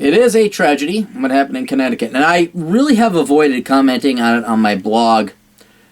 It is a tragedy what happened in Connecticut, and I really have avoided commenting on it on my blog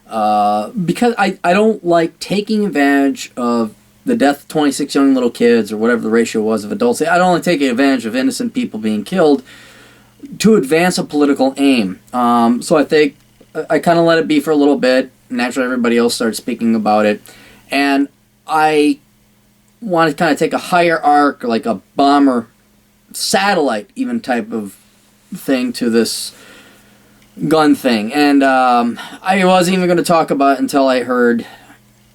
because I don't like taking advantage of the death of 26 young little kids, or whatever the ratio was of adults. I don't like taking advantage of innocent people being killed to advance a political aim. So I think I kind of let it be for a little bit. Naturally, everybody else started speaking about it. And I want to kind of take a higher arc, like a bomber, satellite even type of thing to this gun thing. And I wasn't even going to talk about it until I heard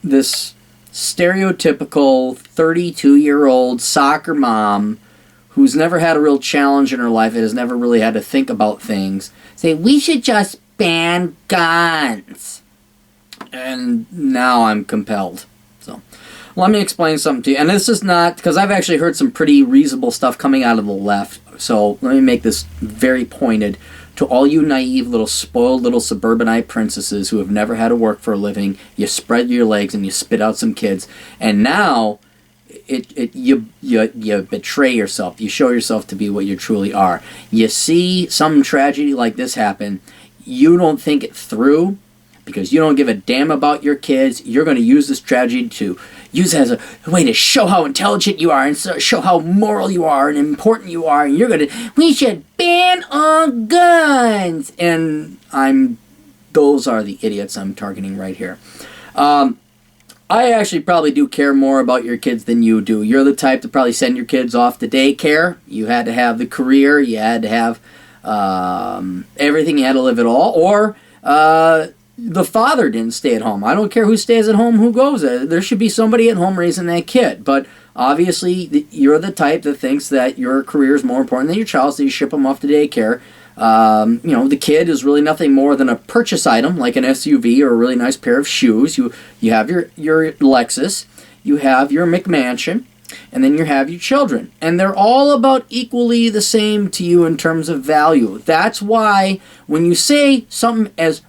this stereotypical 32-year-old soccer mom who's never had a real challenge in her life and has never really had to think about things say, we should just ban guns. And now I'm compelled. So let me explain something to you. And this is not, because I've actually heard some pretty reasonable stuff coming out of the left. So let me make this very pointed to all you naive little spoiled little suburbanite princesses who have never had to work for a living. You spread your legs and you spit out some kids, and now you betray yourself. You show yourself to be what you truly are. You see some tragedy like this happen, you don't think it through because you don't give a damn about your kids. You're going to use this tragedy to use it as a way to show how intelligent you are and show how moral you are and important you are. And you're going to, we should ban all guns. And those are the idiots I'm targeting right here. I actually probably do care more about your kids than you do. You're the type to probably send your kids off to daycare. You had to have the career. You had to have everything. You had to live it all. Or the father didn't stay at home. I don't care who stays at home, who goes. There should be somebody at home raising that kid. But obviously, you're the type that thinks that your career is more important than your child, so you ship them off to daycare. The kid is really nothing more than a purchase item, like an SUV or a really nice pair of shoes. You have your Lexus, you have your McMansion, and then you have your children. And they're all about equally the same to you in terms of value. That's why when you say something as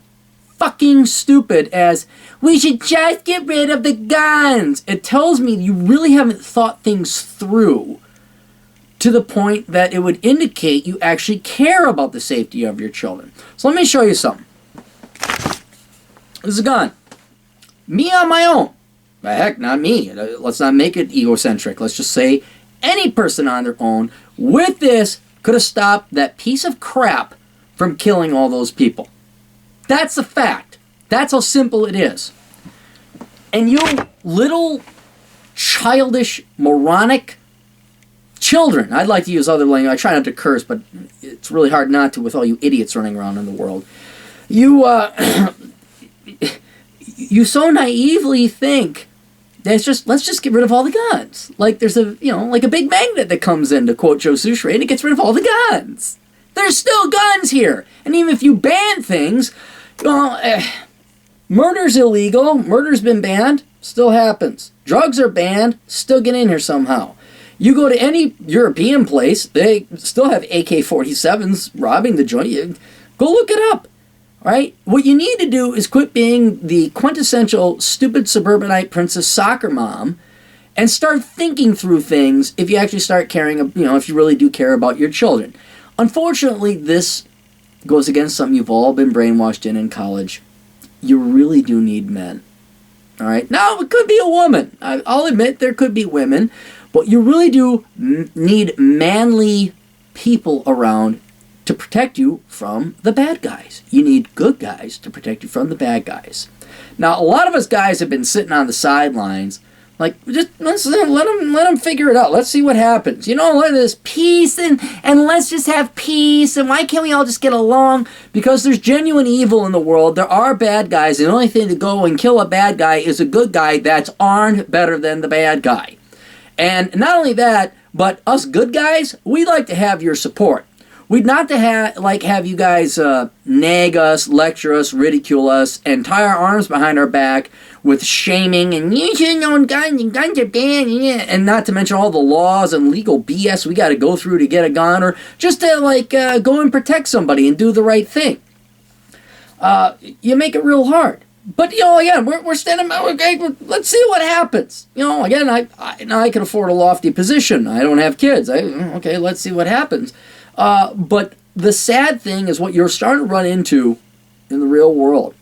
fucking stupid as, we should just get rid of the guns, it tells me you really haven't thought things through to the point that it would indicate you actually care about the safety of your children. So let me show you something. This is a gun. Me on my own. Heck, not me. Let's not make it egocentric. Let's just say any person on their own with this could have stopped that piece of crap from killing all those people. That's a fact. That's how simple it is. And you little childish, moronic children, I'd like to use other language. I try not to curse, but it's really hard not to with all you idiots running around in the world. You so naively think that it's just, let's just get rid of all the guns. Like there's like a big magnet that comes in, to quote Joe Souchere, and it gets rid of all the guns. There's still guns here. And even if you ban things, murder's illegal. Murder's been banned. Still happens. Drugs are banned. Still get in here somehow. You go to any European place, they still have AK-47s robbing the joint. Go look it up. Right? What you need to do is quit being the quintessential stupid suburbanite princess soccer mom and start thinking through things if you actually start caring, if you really do care about your children. Unfortunately, this goes against something you've all been brainwashed in college. You really do need men. All right? Now, it could be a woman. I'll admit there could be women, but you really do need manly people around to protect you from the bad guys. You need good guys to protect you from the bad guys. Now, a lot of us guys have been sitting on the sidelines, like, just let them figure it out. Let's see what happens. Let this peace and let's just have peace. And why can't we all just get along? Because there's genuine evil in the world. There are bad guys. And the only thing to go and kill a bad guy is a good guy that's armed better than the bad guy. And not only that, but us good guys, we'd like to have your support. We'd not to have you guys nag us, lecture us, ridicule us, and tie our arms behind our back with shaming and you shouldn't own guns and guns are banned, and not to mention all the laws and legal BS we got to go through to get a gun, or just to go and protect somebody and do the right thing. You make it real hard. But again, we're standing. Okay, let's see what happens. Again, I can afford a lofty position. I don't have kids. Okay, let's see what happens. But the sad thing is what you're starting to run into in the real world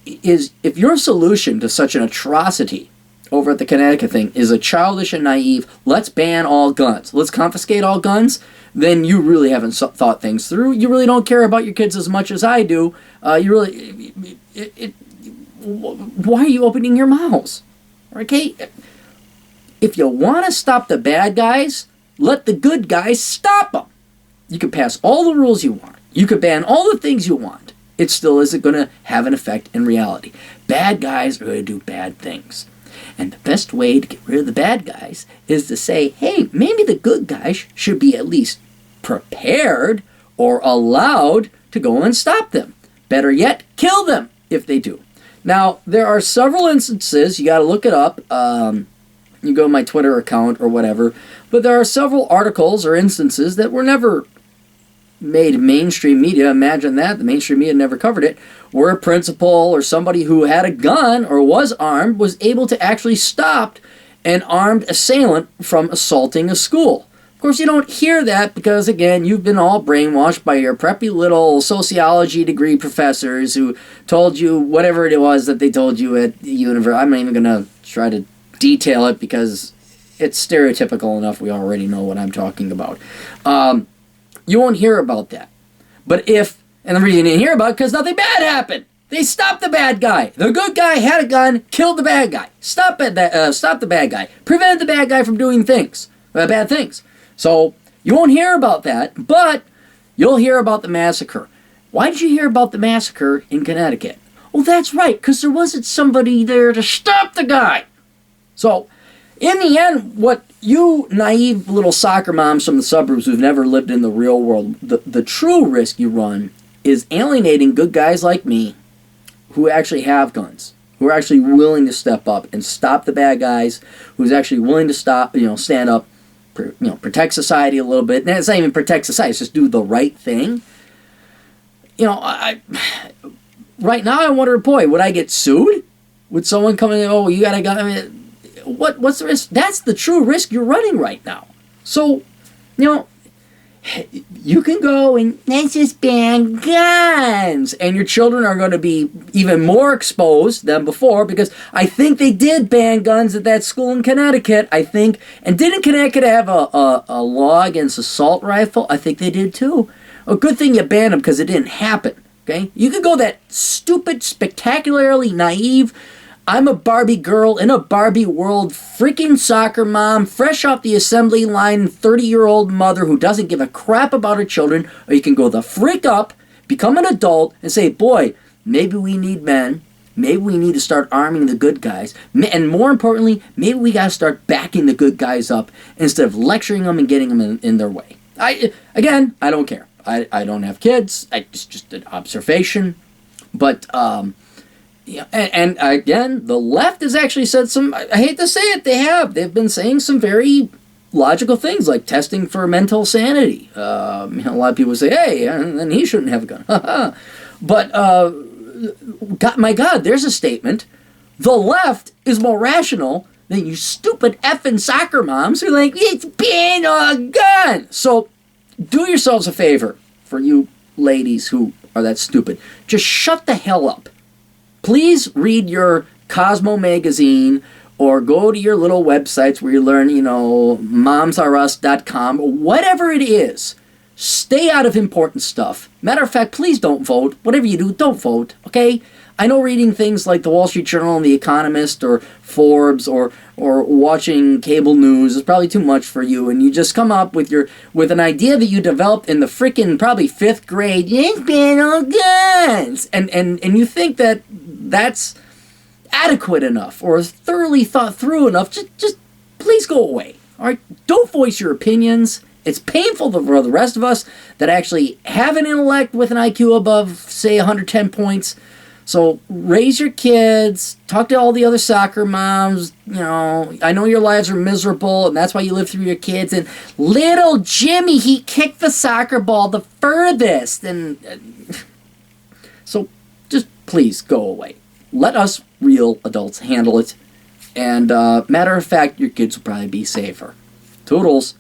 is if your solution to such an atrocity over at the Connecticut thing is a childish and naive, let's ban all guns, let's confiscate all guns, then you really haven't thought things through. You really don't care about your kids as much as I do. Why are you opening your mouths? Okay? If you want to stop the bad guys, let the good guys stop them. You can pass all the rules you want. You can ban all the things you want. It still isn't going to have an effect in reality. Bad guys are going to do bad things. And the best way to get rid of the bad guys is to say, hey, maybe the good guys should be at least prepared or allowed to go and stop them. Better yet, kill them if they do. Now, there are several instances, you got to look it up, you go to my Twitter account or whatever, but there are several articles or instances that were never made mainstream media. Imagine that, the mainstream media never covered it, where a principal or somebody who had a gun or was armed was able to actually stop an armed assailant from assaulting a school. Of course, you don't hear that because, again, you've been all brainwashed by your preppy little sociology degree professors who told you whatever it was that they told you at the university. I'm not even going to try to detail it because it's stereotypical enough. We already know what I'm talking about. You won't hear about that. But and the reason you didn't hear about it because nothing bad happened. They stopped the bad guy. The good guy had a gun, killed the bad guy. Stop the bad guy. Prevented the bad guy from doing bad things. So you won't hear about that, but you'll hear about the massacre. Why did you hear about the massacre in Connecticut? Well, that's right, because there wasn't somebody there to stop the guy. So, in the end, what you naive little soccer moms from the suburbs who've never lived in the real world, the true risk you run is alienating good guys like me who actually have guns, who are actually willing to step up and stop the bad guys, who's actually willing to stand up, protect society a little bit. And it's not even protect society, it's just do the right thing. Right now I wonder, boy, would I get sued? Would someone come in, oh, you got a gun? I mean, what's the risk? That's the true risk you're running right now. So, you can go and let's just ban guns. And your children are going to be even more exposed than before because I think they did ban guns at that school in Connecticut. And didn't Connecticut have a law against assault rifle? I think they did too. A good thing you banned them because it didn't happen. Okay? You could go that stupid, spectacularly naive, I'm a Barbie girl in a Barbie world, freaking soccer mom, fresh off the assembly line, 30-year-old mother who doesn't give a crap about her children, or you can go the freak up, become an adult, and say, boy, maybe we need men, maybe we need to start arming the good guys, and more importantly, maybe we got to start backing the good guys up instead of lecturing them and getting them in their way. I don't care. I don't have kids. It's just an observation. But, and again, the left has actually said some, I hate to say it, they've been saying some very logical things like testing for mental sanity. A lot of people say, hey, then he shouldn't have a gun. But, my God, there's a statement. The left is more rational than you stupid effing soccer moms who are like, it's ban a gun. So, do yourselves a favor, for you ladies who are that stupid. Just shut the hell up. Please read your Cosmo magazine or go to your little websites where you learn, momsareus.com or whatever it is. Stay out of important stuff. Matter of fact, please don't vote. Whatever you do, don't vote, okay? I know reading things like the Wall Street Journal and The Economist or Forbes or watching cable news is probably too much for you, and you just come up with an idea that you developed in the frickin' probably 5th grade. It's ban all guns, and you think that that's adequate enough or thoroughly thought through enough. Just please go away. All right, don't voice your opinions. It's painful for the rest of us that actually have an intellect with an IQ above, say, 110 points. So raise your kids, talk to all the other soccer moms, I know your lives are miserable and that's why you live through your kids. And little Jimmy, he kicked the soccer ball the furthest. And so just please go away. Let us real adults handle it. And matter of fact, your kids will probably be safer. Toodles.